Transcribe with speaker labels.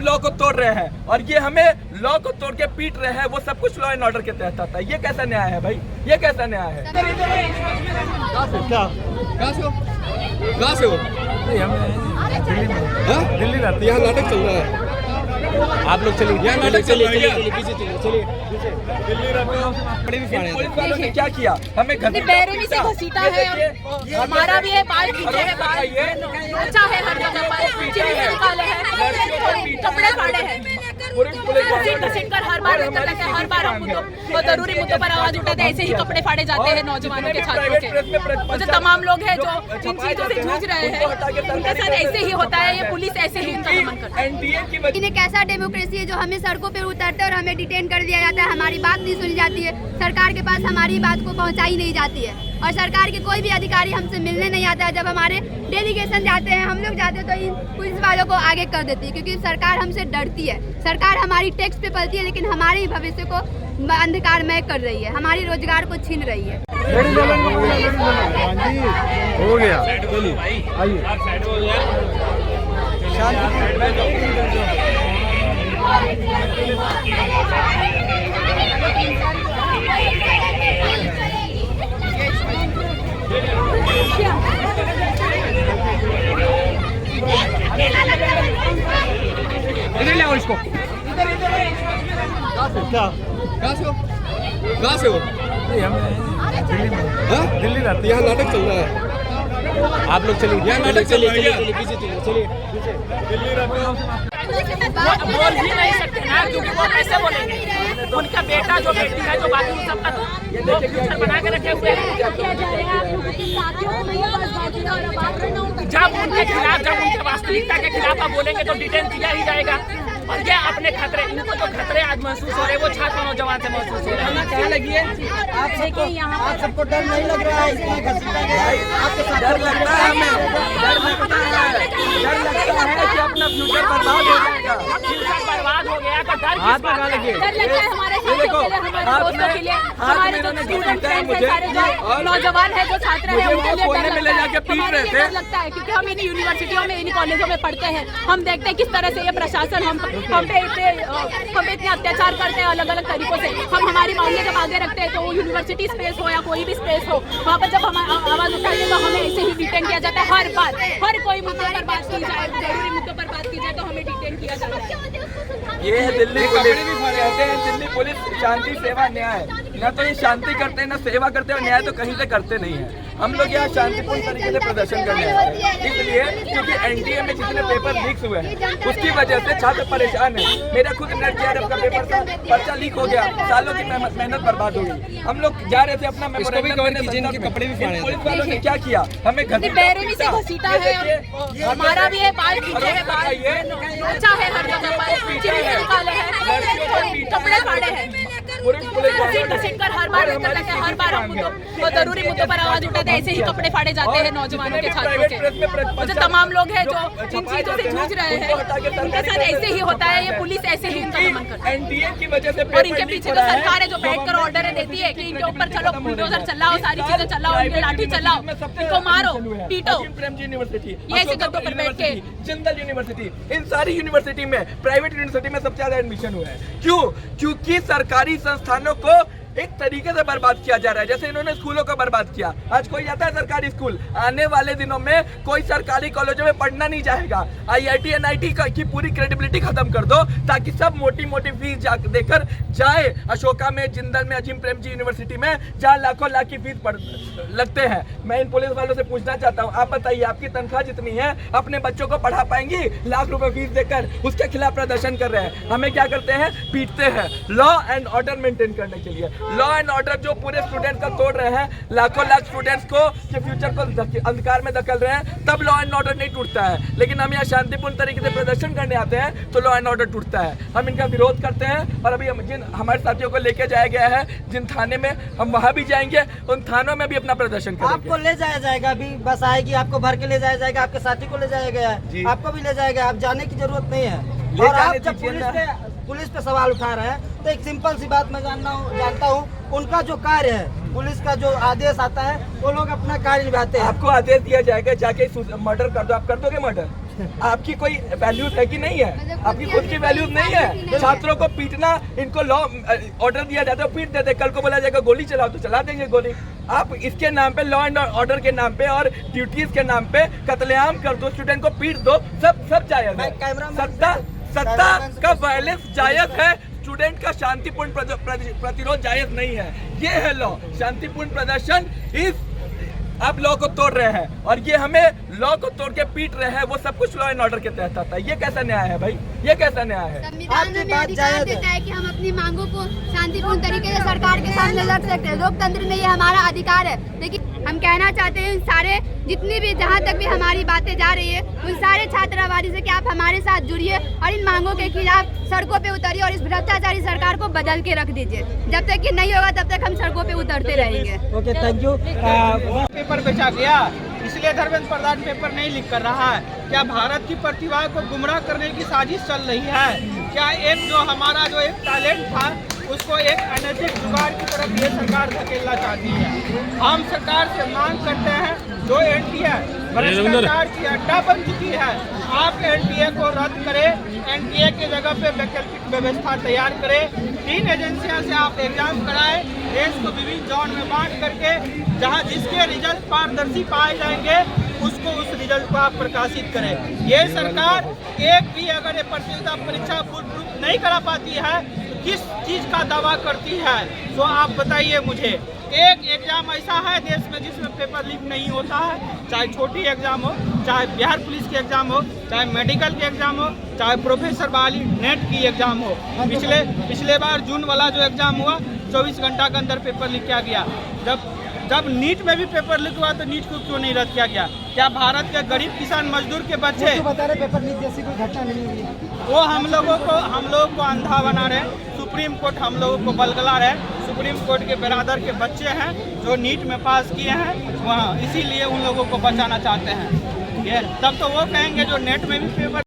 Speaker 1: Law को तोड़ रहे हैं और ये हमें लॉ को तोड़ के पीट रहे हैं। वो सब कुछ लॉ एंड ऑर्डर के तहत आता है। ये कैसा न्याय है भाई? ये कैसा न्याय है?
Speaker 2: कहाँ से हो? दिल्ली रहते। यहाँ नाटक चल रहा है, आप लोग चलिए। यहाँ नाटक चलिए पीछे चलिए। दिल्ली रहते हो।
Speaker 1: पुलिस वालों ने क्या किया? हमें
Speaker 3: बेरहमी से घसीटा है और हमारा भी है, बाल खींचे है, बाल अच्छा है, हर जगह पर चिमनी निकाले हैं, कपड़े फाड़े हैं, घसीट हर बार हर बार हम तो जरूरी मुद्दों पर आवाज उठाते हैं। ऐसे ही कपड़े फाड़े जाते हैं नौजवानों के, छात्रों के। जो तमाम लोग हैं जो जिन चीजों से जूझ रहे हैं उनके साथ ऐसे ही होता है। ये पुलिस ऐसे ही उनका दमन करती है।
Speaker 4: इन्हें कैसा डेमोक्रेसी है जो हमें सड़कों पे उतरते और हमें डिटेन कर दिया जाता है, हमारी बात नहीं सुनी जाती है, सरकार के पास हमारी बात को पहुंचाई नहीं जाती है और सरकार के कोई भी अधिकारी हमसे मिलने नहीं आता है। जब हमारे डेलीगेशन जाते हैं, हम लोग जाते हैं तो इन पुलिस वालों को आगे कर देती है क्योंकि सरकार हमसे डरती है। सरकार हमारी टैक्स पे पलती है लेकिन हमारे ही भविष्य को अंधकारमय कर रही है, हमारी रोजगार को छीन रही है।
Speaker 2: हो गया, आइए। इधर ले आओ इसको। कहाँ से हो? दिल्ली रहते। यहाँ नाटक चल रहा है, आप लोग चलिए। यहाँ नाटक चलिए पीछे चलिए। दिल्ली रहते हो।
Speaker 3: बोल भी नहीं सकते ना, क्योंकि वो कैसे बोलेंगे? उनका बेटा जो बेटी है जो बाकी सबका तो वो फ्यूचर बना के रखे हुए हैं। जब उनके खिलाफ, जब उनके वास्तविकता के खिलाफ आप बोलेंगे तो डिटेन किया ही जाएगा। और ये अपने खतरे, इनको जो खतरे आज महसूस हो रहे हैं वो छात्र नौजवान से महसूस हो रहे हैं।
Speaker 1: क्या लगी है? आप सबको डर नहीं लग रहा है? आपको डर लगता है? हमें डर लगता है कि अपना फ्यूचर बर्बाद हो जाएगा।
Speaker 3: बर्बाद हो गया तो डर
Speaker 1: हाथ में लगे।
Speaker 3: डर लगता है हमारे साथियों के लिए, हमारे दोस्तों के लिए, हमारे जो स्टूडेंट फ्रेंड्स हैं, सारे जो नौजवान है, जो छात्र है, उनके लिए डर लगता है क्योंकि हम इन यूनिवर्सिटियों में, इन कॉलेजों में पढ़ते हैं। हम देखते हैं किस तरह से ये प्रशासन हम पे इतने अत्याचार करते हैं अलग अलग तरीकों से। हम हमारी मांगे जब आगे रखते हैं तो यूनिवर्सिटी स्पेस हो या कोई भी स्पेस हो, वहाँ पर जब हम आवाज उठाते हैं तो हमें ऐसे ही डिटेन किया जाता है। हर बार, हर कोई मुद्दे पर बात की जाए, जरूरी मुद्दों पर बात की जाए तो हमें डिटेन किया जाता है।
Speaker 1: ये है दिल्ली पुलिस। कहते हैं दिल्ली पुलिस शांति सेवा न्याय। न तो ये शांति करते हैं, न सेवा करते हैं, और न्याय तो कहीं से करते नहीं है। हम लोग यहाँ शांतिपूर्ण तरीके से प्रदर्शन करने आए हैं, इसलिए क्योंकि एनडीए में जितने पेपर लीक हुए हैं उसकी वजह से छात्र परेशान है। मेरा खुद नेट जेआरएफ का पेपर था, पर्चा लीक हो गया, सालों की मेहनत बर्बाद हो गई। हम लोग जा रहे थे अपना मेमोरेंडम, कपड़े भी फाड़े। पुलिस वालों ने क्या किया? हमें
Speaker 3: बेरहमी से घसीटा है और हमारा भी है, बाल खींचे है, बाल अच्छा है, हर जगह पर चिमनी निकाले हैं, कपड़े फाड़े हैं, घसीट हर बार हम तो जरूरी मुद्दों पर आवाज उठाते हैं। ऐसे ही कपड़े फाड़े जाते हैं नौजवानों के, छात्रों के। जो तमाम लोग हैं जो जिन चीजों से जूझ रहे हैं उनके साथ ऐसे ही होता है। ये पुलिस ऐसे ही उनका दमन करती है।
Speaker 1: एनडीए की वजह से
Speaker 3: और इनके पीछे तो सरकार है जो बैठकर ऑर्डर देती है कि इनके ऊपर चलो, बुलडोजर चलाओ, सारी चीजें चलाओ, इनके लाठी चलाओ, इनको मारो, पीटो।
Speaker 1: यूनिवर्सिटी,
Speaker 3: ये ऐसे गद्दों पर बैठ के,
Speaker 1: जिंदल यूनिवर्सिटी, इन सारी यूनिवर्सिटी में, प्राइवेट यूनिवर्सिटी में सबसे ज्यादा एडमिशन हुआ है। क्यों? क्योंकि सरकारी संस्थानों को एक तरीके से बर्बाद किया जा रहा है, जैसे इन्होंने स्कूलों को बर्बाद किया। आज कोई जाता है सरकारी स्कूल? आने वाले दिनों में कोई सरकारी कॉलेजों में पढ़ना नहीं चाहेगा। आईआईटी एनआईटी की पूरी क्रेडिबिलिटी खत्म कर दो ताकि सब मोटी मोटी फीस देकर जाए अशोका में, जिंदल में, अजीम प्रेमजी यूनिवर्सिटी में, जहाँ लाखों लाख की फीस लगते हैं। मैं इन पुलिस वालों से पूछना चाहता हूँ, आप बताइए आपकी तनख्वाह जितनी है अपने बच्चों को पढ़ा पाएंगी? लाख रुपए फीस देकर उसके खिलाफ प्रदर्शन कर रहे हैं। हमें क्या करते हैं? पीटते हैं, लॉ एंड ऑर्डर मेंटेन करने के लिए। लॉ एंड ऑर्डर जो पूरे स्टूडेंट का तोड़ रहे हैं, लाखों लाख स्टूडेंट्स को के फ्यूचर को अंधकार में धकेल रहे हैं, तब लॉ एंड ऑर्डर नहीं टूटता है। लेकिन हम यहाँ शांतिपूर्ण तरीके से प्रदर्शन करने आते हैं तो लॉ एंड ऑर्डर टूटता है। हम इनका विरोध करते हैं और अभी जिन हमारे साथियों को लेके जाया गया है जिन थाने में, हम वहाँ भी जाएंगे, उन थानों में भी अपना प्रदर्शन करेंगे।
Speaker 5: आपको ले जाया जाएगा, अभी बस आएगी, आपको भर के ले जाया जाएगा, आपके साथी को ले जाया गया है, आपको भी ले जाएगा, आप जाने की जरूरत नहीं है। और आप जब पुलिस पे सवाल उठा रहे हैं, तो एक सिंपल सी बात मैं जानता हूँ, उनका जो कार्य है, पुलिस का जो आदेश आता है, वो लोग अपना कार्य निभाते हैं।
Speaker 1: आपको आदेश दिया जाएगा जाके मर्डर कर दो, आप कर दोगे मर्डर? आपकी कोई वैल्यूज है कि नहीं है? आपकी खुद की वैल्यूज नहीं है? छात्रों को पीटना, इनको लॉ ऑर्डर दिया जाता है, पीट देते, कल को बोला जाएगा गोली चलाओ तो चला देंगे गोली। आप इसके नाम पे, लॉ एंड ऑर्डर के नाम पे और ड्यूटीज के नाम पे कत्लेआम कर दो, स्टूडेंट को पीट दो, सब जायज है। सत्ता का वायलेंस जायज है, स्टूडेंट का शांतिपूर्ण प्रतिरोध जायज नहीं है। ये है लॉ। शांतिपूर्ण प्रदर्शन आप लॉ को तोड़ रहे हैं और ये हमें लॉ को तोड़ के पीट रहे हैं, वो सब कुछ लॉ एंड ऑर्डर के तहत आता है। ये कैसा न्याय है भाई? ये कैसा न्याय है?
Speaker 4: संविधान हमें अधिकार देता है कि हम अपनी मांगों को शांतिपूर्ण तरीके से सरकार के सामने लड़ सकते हैं। लोकतंत्र में ये हमारा अधिकार है। लेकिन हम कहना चाहते हैं सारे जितनी भी जहाँ तक भी हमारी बातें जा रही है, उन सारे छात्रावादी से कि आप हमारे साथ जुड़िए और इन मांगों के खिलाफ सड़कों पे उतरिए और इस भ्रष्टाचारी सरकार को बदल के रख दीजिए। जब तक कि नहीं होगा तब तक हम सड़कों पे उतरते रहेंगे।
Speaker 5: Okay, thank you.
Speaker 6: पेपर बेचा गया, इसलिए धर्मेंद्र प्रधान पेपर नहीं लीक कर रहा है। क्या भारत की प्रतिभा को गुमराह करने की साजिश चल रही है? क्या एक जो हमारा जो एक टैलेंट था उसको एक अनैतिक जुगाड़ की तरफ ये सरकार धकेलना चाहती है। हम सरकार से मांग करते हैं, जो एनटीए भ्रष्टाचार की अड्डा बन चुकी है, आप एनटीए को रद्द करें, एनटीए के जगह पे वैकल्पिक व्यवस्था तैयार करें। 3 एजेंसियों से आप एग्जाम कराएं, देश को विभिन्न जोन में बांट करके जहां जिसके रिजल्ट पारदर्शी पाए जाएंगे उसको उस रिजल्ट को आप प्रकाशित करें। ये सरकार एक भी अगर ये प्रतियोगिता परीक्षा फुलप्रूफ नहीं करा पाती है तो किस चीज़ का दावा करती है? तो आप बताइए मुझे। एक एग्जाम ऐसा है देश में जिसमें पेपर लीक नहीं होता है, चाहे छोटी एग्जाम हो, चाहे बिहार पुलिस की एग्जाम हो, चाहे मेडिकल की एग्जाम हो, चाहे प्रोफेसर वाली नेट की एग्जाम हो। पिछले बार जून वाला जो एग्जाम हुआ 24 घंटा के अंदर पेपर लीक किया गया। जब नीट में भी पेपर लीक हुआ तो नीट को क्यों नहीं रद्द किया गया? क्या भारत के गरीब किसान मजदूर के बच्चे
Speaker 5: बता रहे पेपर लीक जैसी कोई घटना नहीं हुई,
Speaker 6: वो हम लोगों को अंधा बना रहे हैं। सुप्रीम कोर्ट हम लोगों को बलगला रहे हैं। सुप्रीम कोर्ट के बिरादर के बच्चे हैं जो नीट में पास किए हैं वहाँ, इसीलिए उन लोगों को बचाना चाहते हैं। ये तब तो वो कहेंगे जो नेट में भी पेपर